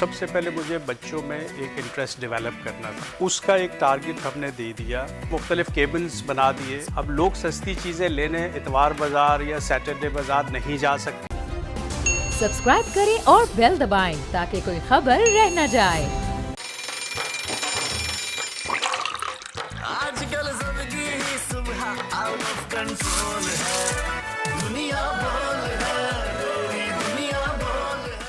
सबसे पहले मुझे बच्चों में एक इंटरेस्ट डेवलप करना था। उसका एक टारगेट हमने दे दिया, मुख्तलिफ केबल्स बना दिए। अब लोग सस्ती चीज़ें लेने इतवार बाज़ार या सैटरडे बाज़ार नहीं जा सकते। सब्सक्राइब करें और बेल दबाएं ताकि कोई खबर रह न जाए। आजकल सबकी ही सुबह आउट ऑफ कंट्रोल है, दुनिया बोल है, पूरी दुनिया बोल है।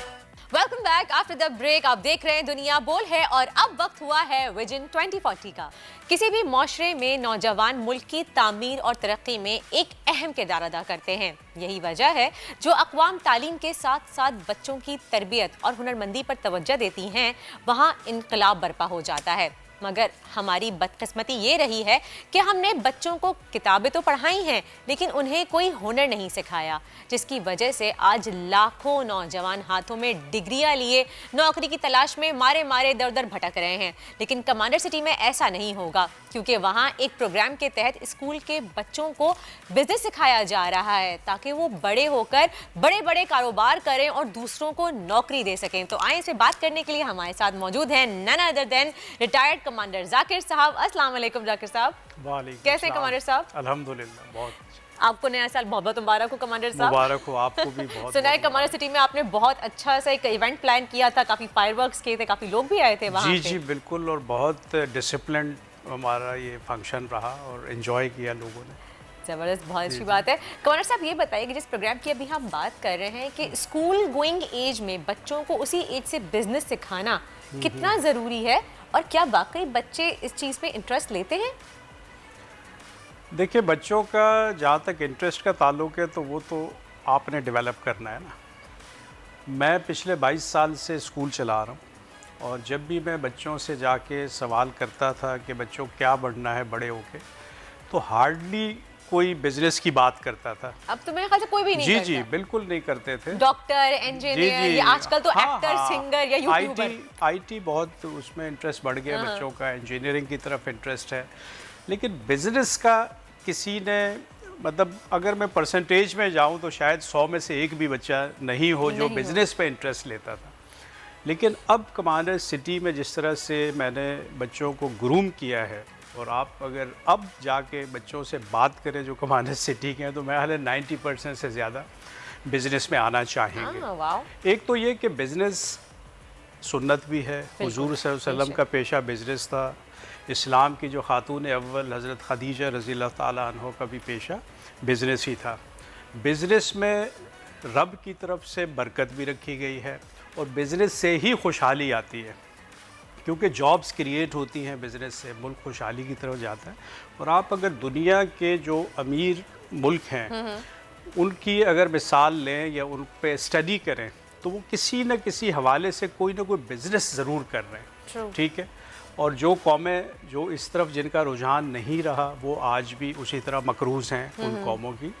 Welcome back after the break. आप देख रहे हैं दुनिया बोल है और अब वक्त हुआ है विजन 2040 का। किसी भी माशरे में नौजवान मुल्क की तामीर और तरक्की में एक अहम किरदार अदा करते हैं। यही वजह है जो अक़वाम तालीम के साथ साथ बच्चों की तरबियत और हुनरमंदी पर तवज्जो देती हैं, वहाँ इनकलाब बर्पा हो जाता है। मगर हमारी बदकिस्मती ये रही है कि हमने बच्चों को किताबें तो पढ़ाई हैं लेकिन उन्हें कोई हुनर नहीं सिखाया, जिसकी वजह से आज लाखों नौजवान हाथों में डिग्रियां लिए नौकरी की तलाश में मारे मारे दर दर भटक रहे हैं। लेकिन कमांडर सिटी में ऐसा नहीं होगा, क्योंकि वहाँ एक प्रोग्राम के तहत स्कूल के बच्चों को बिजनेस सिखाया जा रहा है ताकि वो बड़े होकर बड़े बड़े कारोबार करें और दूसरों को नौकरी दे सकें। तो आइए इसे बात करने के लिए हमारे साथ मौजूद हैं none other than retired commander Zakir साहब। अस्सलाम वालेकुम जाकिर साहब। वालेकुम कैसे सलाम। कमांडर साहब? अल्हम्दुलिल्लाह, बहुत आपको नया साल बहुत बहुत मुबारक हो कमांडर साहब। मुबारक हो, आपको भी बहुत सुना है कमांडर सिटी में आपने बहुत अच्छा सा एक इवेंट प्लान किया था, काफी फायरवर्क्स किए थे, काफी लोग भी आए थे वहाँ जी पे। जी बिल्कुल, और बहुत डिसिप्लिन हमारा ये फंक्शन रहा और एंजॉय किया लोगों ने। जबरदस्त, बहुत अच्छी बात है। कमांडर साहब ये बताइए कि जिस प्रोग्राम की अभी हम बात कर रहे हैं कि स्कूल गोइंग एज में बच्चों को उसी एज से बिजनेस सिखाना कितना ज़रूरी है और क्या वाकई बच्चे इस चीज़ में इंटरेस्ट लेते हैं? देखिए, बच्चों का जहाँ तक इंटरेस्ट का ताल्लुक है तो वो तो आपने डेवलप करना है ना। मैं पिछले 22 साल से स्कूल चला रहा हूँ और जब भी मैं बच्चों से जाके सवाल करता था कि बच्चों क्या बनना है बड़े होके, तो हार्डली कोई बिजनेस की बात करता था। अब तो मेरे ख्याल से कोई भी नहीं जी करता। जी बिल्कुल नहीं करते थे। डॉक्टर, इंजीनियर या आजकल तो एक्टर, सिंगर या यूट्यूबर। आईटी बहुत उसमें इंटरेस्ट बढ़ गया बच्चों का, इंजीनियरिंग की तरफ इंटरेस्ट है। लेकिन बिजनेस का किसी ने, मतलब अगर मैं परसेंटेज में जाऊं तो शायद 100 में से एक भी बच्चा नहीं हो जो बिजनेस पे इंटरेस्ट लेता था। लेकिन अब कमांडर सिटी में जिस तरह से मैंने बच्चों को ग्रूम किया है, और आप अगर अब जाके बच्चों से बात करें जो कमांडर सिटी के हैं, तो मैं हाल 90% से ज़्यादा बिज़नेस में आना चाहेंगे। एक तो ये कि बिज़नेस सुन्नत भी है, हुजूर सल्लल्लाहु अलैहि वसल्लम का पेशा बिज़नेस था। इस्लाम की जो खातून अव्वल हज़रत खदीजा रज़ियल्लाहु ताला अन्हा का भी पेशा बिज़नेस ही था। बिज़नेस में रब की तरफ से बरकत भी रखी गई है और बिज़नेस से ही खुशहाली आती है, क्योंकि जॉब्स क्रिएट होती हैं बिज़नेस से, मुल्क खुशहाली की तरफ जाता है। और आप अगर दुनिया के जो अमीर मुल्क हैं उनकी अगर मिसाल लें या उन पे स्टडी करें तो वो किसी न किसी हवाले से कोई ना कोई बिज़नेस ज़रूर कर रहे हैं, ठीक है। और जो कौमें जो इस तरफ जिनका रुझान नहीं रहा वो आज भी उसी तरह मकरूज़ हैं उन कौमों की।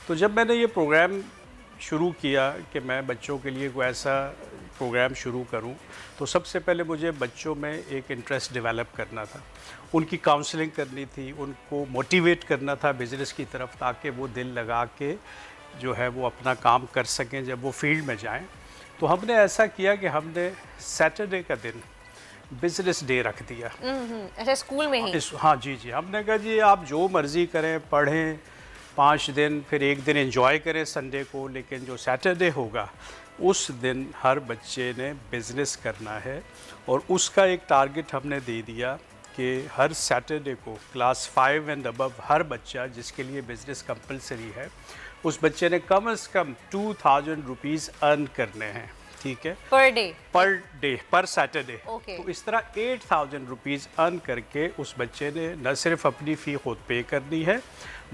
तो जब मैंने ये प्रोग्राम शुरू किया कि मैं बच्चों के लिए कोई ऐसा प्रोग्राम शुरू करूं, तो सबसे पहले मुझे बच्चों में एक इंटरेस्ट डेवलप करना था, उनकी काउंसलिंग करनी थी, उनको मोटिवेट करना था बिज़नेस की तरफ, ताकि वो दिल लगा के जो है वो अपना काम कर सकें जब वो फील्ड में जाएं। तो हमने ऐसा किया कि हमने सैटरडे का दिन बिज़नेस डे रख दिया। अच्छा, स्कूल में ही? हाँ जी जी, हमने कहा जी आप जो मर्ज़ी करें, पढ़ें 5 दिन, फिर एक दिन एंजॉय करें संडे को, लेकिन जो सैटरडे होगा उस दिन हर बच्चे ने बिज़नेस करना है। और उसका एक टारगेट हमने दे दिया कि हर सैटरडे को क्लास 5 एंड अबव हर बच्चा जिसके लिए बिज़नेस कंपलसरी है, उस बच्चे ने कम से कम 2000 रुपीज़ अर्न करने हैं, ठीक है, पर डे पर सैटरडे। तो इस तरह 8000 रुपीज़ अर्न करके उस बच्चे ने न सिर्फ अपनी फ़ी खुद पे करनी है,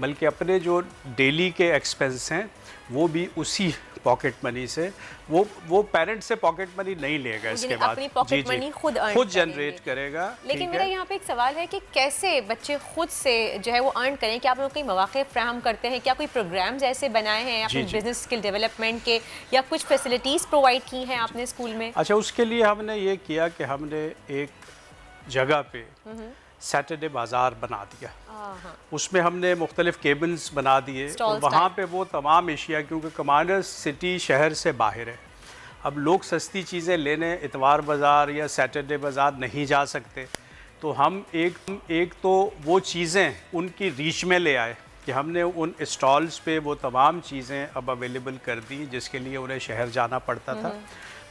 बल्कि अपने जो डेली के एक्सपेंस हैं वो भी उसी पॉकेट मनी से, वो पेरेंट्स से पॉकेट मनी नहीं लेगा, इसके बाद अपनी पॉकेट मनी खुद जनरेट करेगा। लेकिन मेरा यहाँ पे एक सवाल है कि कैसे बच्चे खुद से जो है वो अर्न करें? क्या आप लोग कोई मौके फ्राहम करते हैं? क्या कोई प्रोग्राम्स ऐसे बनाए हैं अपने बिजनेस स्किल डेवलपमेंट के, या कुछ फैसिलिटीज़ प्रोवाइड की हैं आपने स्कूल में? अच्छा, उसके लिए हमने ये किया कि हमने एक जगह पे सैटरडे बाज़ार बना दिया। उसमें हमने मुख्तलिफ केबल्स बना दिए और वहाँ पे वो तमाम एशिया, क्योंकि कमांडर सिटी शहर से बाहर है, अब लोग सस्ती चीज़ें लेने इतवार बाज़ार या सैटरडे बाज़ार नहीं जा सकते, तो हम एक तो वो चीज़ें उनकी रीच में ले आए कि हमने उन स्टॉल्स पे वो तमाम चीज़ें अब अवेलेबल कर दी जिसके लिए उन्हें शहर जाना पड़ता था।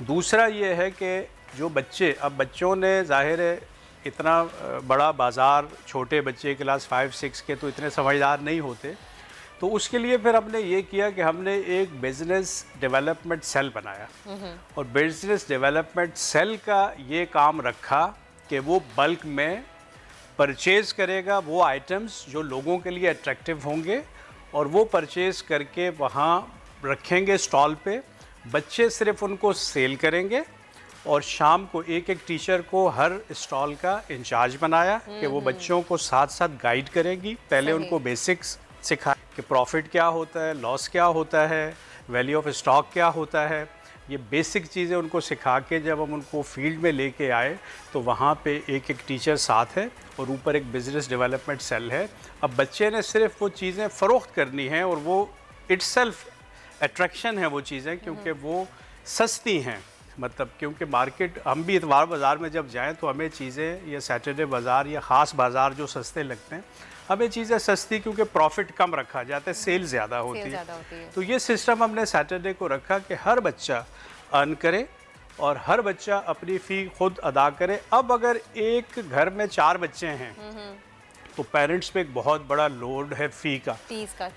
दूसरा ये है कि जो बच्चे, अब बच्चों ने ज़ाहिर है इतना बड़ा बाज़ार, छोटे बच्चे क्लास 5-6 के तो इतने समझदार नहीं होते, तो उसके लिए फिर हमने ये किया कि हमने एक बिज़नेस डेवलपमेंट सेल बनाया और बिज़नेस डेवलपमेंट सेल का ये काम रखा कि वो बल्क में परचेज़ करेगा वो आइटम्स जो लोगों के लिए अट्रैक्टिव होंगे और वो परचेज़ करके वहाँ रखेंगे स्टॉल पे। बच्चे सिर्फ उनको सेल करेंगे और शाम को एक एक टीचर को हर स्टॉल का इंचार्ज बनाया कि वो बच्चों को साथ साथ गाइड करेंगी। पहले उनको बेसिक्स सिखा कि प्रॉफिट क्या होता है, लॉस क्या होता है, वैल्यू ऑफ स्टॉक क्या होता है, ये बेसिक चीज़ें उनको सिखा के जब हम उनको फील्ड में लेके आए तो वहाँ पे एक एक टीचर साथ है और ऊपर एक बिज़नेस डेवलपमेंट सेल है। अब बच्चे ने सिर्फ वो चीज़ें फ़रोख्त करनी हैं और वो इट्सेल्फ अट्रैक्शन है वो चीज़ें, क्योंकि वो सस्ती हैं। मतलब क्योंकि मार्केट, हम भी इतवार बाज़ार में जब जाएं तो हमें चीज़ें, या सैटरडे बाज़ार या ख़ास बाज़ार जो सस्ते लगते हैं, हमें चीज़ें सस्ती क्योंकि प्रॉफिट कम रखा जाता है, सेल ज़्यादा होती है। तो ये सिस्टम हमने सैटरडे को रखा कि हर बच्चा अर्न करे और हर बच्चा अपनी फ़ी खुद अदा करे। अब अगर एक घर में 4 बच्चे हैं तो पेरेंट्स पे एक बहुत बड़ा लोड है फ़ी का,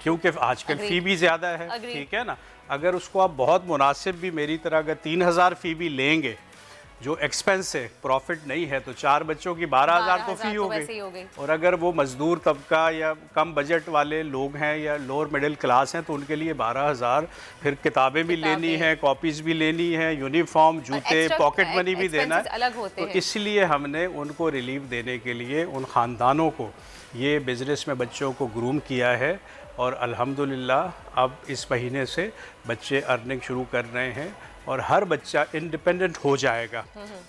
क्योंकि आजकल फ़ी भी ज़्यादा है, ठीक है ना। अगर उसको आप बहुत मुनासिब भी, मेरी तरह अगर 3000 फ़ी भी लेंगे जो एक्सपेंस है, प्रॉफिट नहीं है, तो 4 बच्चों की 12,000 तो फ़ी हो गई। और अगर वो मज़दूर तबका या कम बजट वाले लोग हैं या लोअर मिडिल क्लास हैं तो उनके लिए 12,000, फिर किताबें भी लेनी हैं, कॉपीज़ भी लेनी है, यूनिफॉर्म, जूते, पॉकेट मनी भी देना है। तो इसलिए हमने उनको रिलीफ देने के लिए उन ख़ानदानों को ये बिज़नेस में बच्चों को ग्रूम किया है और अल्हम्दुलिल्लाह अब इस महीने से बच्चे अर्निंग शुरू कर रहे हैं और हर बच्चा इंडिपेंडेंट हो जाएगा।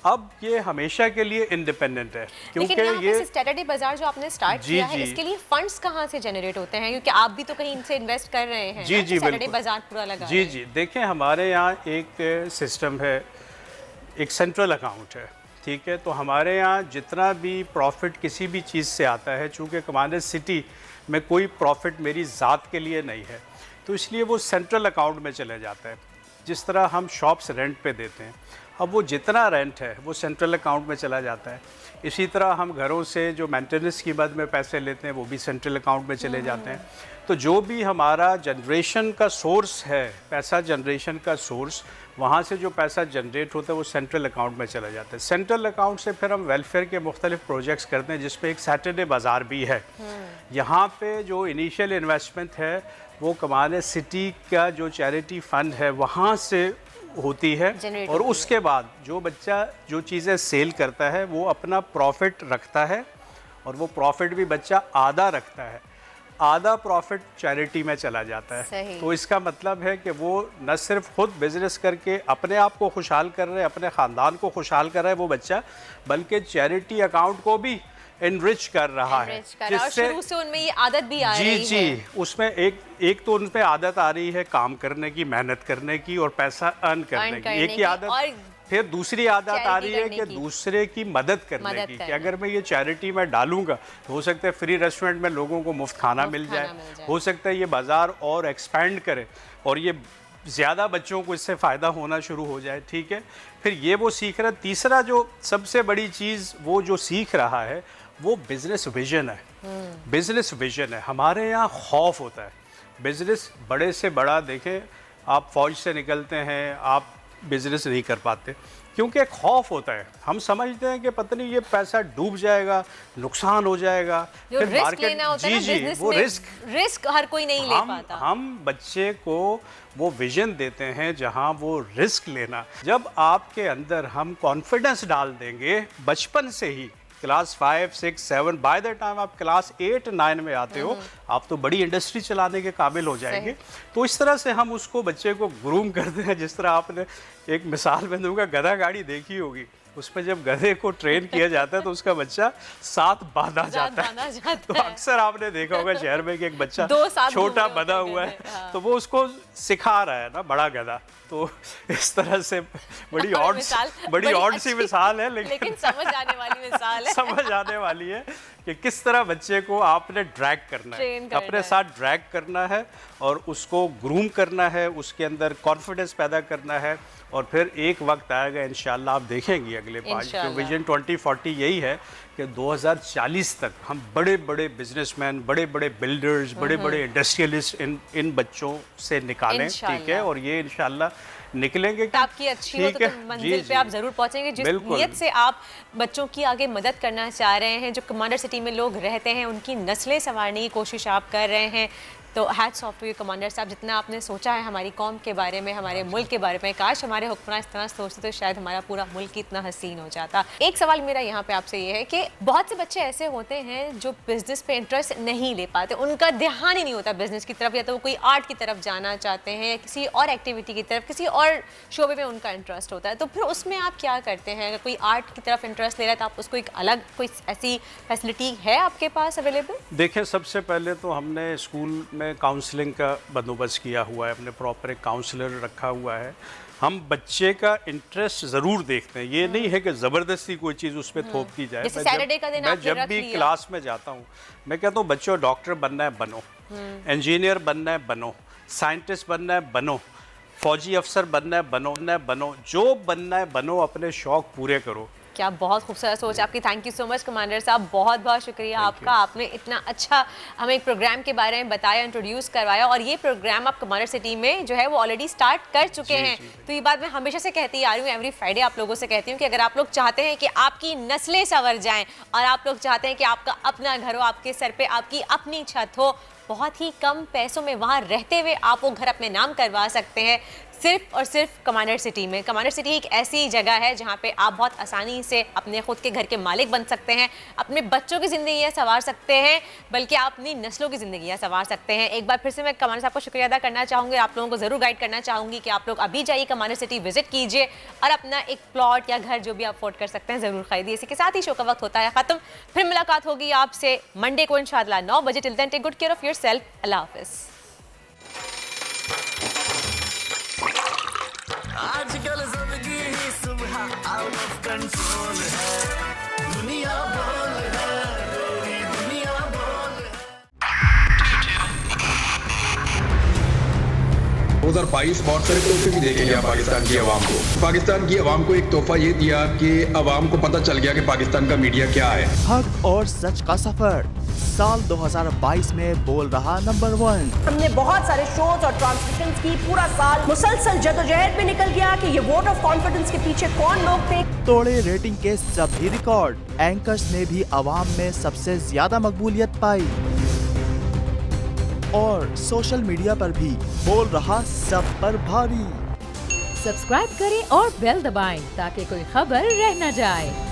अब ये हमेशा के लिए इंडिपेंडेंट है, क्योंकि ये सैटरडे बाजार जो आपने स्टार्ट किया है, इसके लिए फंड्स कहाँ से जनरेट होते हैं? क्योंकि आप भी तो कहीं इनसे इन्वेस्ट कर रहे हैं। जी जी, सैटरडे बाजार पूरा लगा। जी जी, देखें हमारे यहाँ एक सिस्टम है, एक सेंट्रल अकाउंट है, ठीक है। तो हमारे यहाँ जितना भी प्रॉफिट किसी भी चीज़ से आता है, चूँकि कमांडर सिटी में कोई प्रॉफिट मेरी ज़ात के लिए नहीं है, तो इसलिए वो सेंट्रल अकाउंट में चले जाता है। जिस तरह हम शॉप्स रेंट पे देते हैं, अब वो जितना रेंट है वो सेंट्रल अकाउंट में चला जाता है। इसी तरह हम घरों से जो मेंटेनेंस की मद में पैसे लेते हैं वो भी सेंट्रल अकाउंट में चले जाते हैं। तो जो भी हमारा जनरेशन का सोर्स है, पैसा जनरेशन का सोर्स, वहाँ से जो पैसा जनरेट होता है वो सेंट्रल अकाउंट में चला जाता है। सेंट्रल अकाउंट से फिर हम वेलफेयर के मुख्तलिफ प्रोजेक्ट्स करते हैं, जिसपे एक सैटरडे बाज़ार भी है। यहाँ पे जो इनिशियल इन्वेस्टमेंट है वो कमाने सिटी का जो चैरिटी फ़ंड है वहाँ से होती है, और उसके बाद जो बच्चा जो चीज़ें सेल करता है वो अपना प्रॉफिट रखता है, और वो प्रॉफिट भी बच्चा आधा रखता है, आधा प्रॉफिट चैरिटी में चला जाता है। तो इसका मतलब है कि वो न सिर्फ खुद बिजनेस करके अपने आप को खुशहाल कर रहे हैं, अपने ख़ानदान को खुशहाल कर रहा है वो बच्चा, बल्कि चैरिटी अकाउंट को भी एनरिच कर रहा है, जिससे शुरू से उनमें ये आदत भी आ रही है। जी, उसमें एक तो उनपे आदत आ रही है काम करने की, मेहनत करने की और पैसा अर्न करने की, एक ही आदत। फिर दूसरी आदत आ रही है कि दूसरे की मदद करने की, कि अगर मैं ये चैरिटी में डालूंगा तो हो सकता है फ्री रेस्टोरेंट में लोगों को मुफ्त खाना मिल जाए, हो सकता है ये बाज़ार और एक्सपेंड करे और ये ज़्यादा बच्चों को इससे फ़ायदा होना शुरू हो जाए, ठीक है। फिर ये वो सीख रहा है। तीसरा जो सबसे बड़ी चीज़ वो जो सीख रहा है वो बिज़नेस विजन है। बिज़नेस विजन है। हमारे यहाँ खौफ होता है बिज़नेस बड़े से बड़ा, देखें आप फ़ौज से निकलते हैं, आप बिज़नेस नहीं कर पाते क्योंकि एक खौफ होता है। हम समझते हैं कि पता नहीं ये पैसा डूब जाएगा, नुकसान हो जाएगा, फिर मार्केट, जी वो रिस्क हर कोई नहीं ले पाता। हम बच्चे को वो विजन देते हैं जहां वो रिस्क लेना, जब आपके अंदर हम कॉन्फिडेंस डाल देंगे बचपन से ही, क्लास 5, 6, 7, बाय द टाइम आप क्लास 8, 9 में आते हो, आप तो बड़ी इंडस्ट्री चलाने के काबिल हो जाएंगे। तो इस तरह से हम उसको बच्चे को ग्रूम करते हैं। जिस तरह आपने एक मिसाल में दूंगा, गधा गाड़ी देखी होगी, उसमें जब गधे को ट्रेन किया जाता है तो उसका बच्चा साथ बांधा जाता है। तो अक्सर आपने देखा होगा शहर में कि एक बच्चा छोटा बंधा हुआ है, तो वो उसको सिखा रहा है ना बड़ा गधा। तो इस तरह से बड़ी ऑड सी मिसाल है, लेकिन समझ आने वाली मिसाल है। समझ आने वाली है कि किस तरह बच्चे को आपने ड्रैग करना है, अपने साथ ड्रैग करना है और उसको ग्रूम करना है, उसके अंदर कॉन्फिडेंस पैदा करना है। और फिर एक वक्त आएगा इंशाल्लाह, आप देखेंगे अगले 5 जो विजन 2040 यही है कि 2040 तक हम बड़े बड़े बिजनेसमैन, बड़े बड़े बिल्डर्स, बड़े बड़े इंडस्ट्रियलिस्ट इन बच्चों से निकालें। ठीक है, और ये इंशाल्लाह निकलेंगे। तो आपकी अच्छी हो तो मंजिल पे आप जरूर पहुंचेंगे। जिस नीयत से आप बच्चों की आगे मदद करना चाह रहे हैं, जो कमांडर सिटी में लोग रहते हैं उनकी नस्लें संवारने की कोशिश आप कर रहे हैं, तो hats off to you commander साहब। जितना आपने सोचा है हमारी कौम के बारे में, हमारे मुल्क के बारे में, काश हमारे हुक्मरान इस तरह सोचते तो शायद हमारा पूरा मुल्क ही इतना हसीन हो जाता। एक सवाल मेरा यहाँ पे आपसे ये है कि बहुत से बच्चे ऐसे होते हैं जो बिजनेस पे इंटरेस्ट नहीं ले पाते, उनका ध्यान ही नहीं होता बिजनेस की तरफ, या तो वो कोई आर्ट की तरफ जाना चाहते हैं या किसी और एक्टिविटी की तरफ, किसी और शोबे में उनका इंटरेस्ट होता है। तो फिर उसमें आप क्या करते हैं? अगर कोई आर्ट की तरफ इंटरेस्ट ले रहा है तो आप उसको एक अलग कोई ऐसी फैसिलिटी है आपके पास अवेलेबल? देखिए, सबसे पहले तो हमने स्कूल में काउंसलिंग का बंदोबस्त किया हुआ है, हमने प्रॉपर एक काउंसलर रखा हुआ है। हम बच्चे का इंटरेस्ट ज़रूर देखते हैं, ये नहीं है कि ज़बरदस्ती कोई चीज़ उस पर थोप दी जाए। मैं जब भी क्लास में जाता हूँ मैं कहता हूँ बच्चों, डॉक्टर बनना है बनो, इंजीनियर बनना है बनो, साइंटिस्ट बनना है बनो, फौजी अफसर बनना है बनो, जो बनना है बनो, अपने शौक पूरे करो। क्या बहुत खूबसूरत सोच आपकी। Thank you so much commander साहब, बहुत बहुत शुक्रिया आपका। आपने इतना अच्छा हमें एक प्रोग्राम के बारे में बताया, इंट्रोड्यूस करवाया, और ये प्रोग्राम आप कमांडर सिटी में जो है वो ऑलरेडी स्टार्ट कर चुके हैं। तो ये बात मैं हमेशा से कहती आ रही हूँ, एवरी फ्राइडे आप लोगों से कहती हूँ कि अगर आप लोग चाहते हैं कि आपकी नस्लें संवर जाएं और आप लोग चाहते हैं कि आपका अपना घर हो, आपके सर पे आपकी अपनी छत हो, बहुत ही कम पैसों में वहाँ रहते हुए आप वो घर अपने नाम करवा सकते हैं, सिर्फ और सिर्फ कमांडर सिटी में। कमांडर सिटी एक ऐसी जगह है जहाँ पे आप बहुत आसानी से अपने खुद के घर के मालिक बन सकते हैं, अपने बच्चों की ज़िंदगियाँ संवार सकते हैं, बल्कि आप अपनी नस्लों की ज़िंदगियाँ संवार सकते हैं। एक बार फिर से मैं कमांडर साहब को शुक्रिया अदा करना चाहूँगी। आप लोगों को ज़रूर गाइड करना चाहूँगी कि आप लोग अभी जाइए कमांडर सिटी विजिट कीजिए और अपना एक प्लॉट या घर जो भी आप अफोर्ड कर सकते हैं ज़रूर खरीदिए। इसी के साथ ही शो का वक्त होता है ख़त्म। फिर मुलाकात होगी आपसे मंडे को इंशाअल्लाह 9 बजे। Till then take good care of yourself. अल्लाह हाफ़िज़। आजकल जिंदगी ही सुबह आउट ऑफ कंट्रोल है, दुनिया बोल है, पूरी दुनिया बोल है। 2022 बहुत सारे तोहफे भी देके गया पाकिस्तान की आवाम को। पाकिस्तान की आवाम को एक तोहफा ये दिया कि आवाम को पता चल गया कि पाकिस्तान का मीडिया क्या है। हक और सच का सफर साल 2022 में बोल रहा नंबर 1। हमने बहुत सारे शोज और ट्रांसमिशंस की, पूरा साल मुसलसल जदोजहद में निकल गया कि ये वोट ऑफ कॉन्फिडेंस के पीछे कौन लोग थे। तोड़े रेटिंग के सभी रिकॉर्ड। एंकर्स ने भी आवाम में सबसे ज्यादा मकबूलियत पाई और सोशल मीडिया पर भी बोल रहा सब पर भारी। सब्सक्राइब करें और बेल दबाएं ताकि कोई खबर रह न जाए।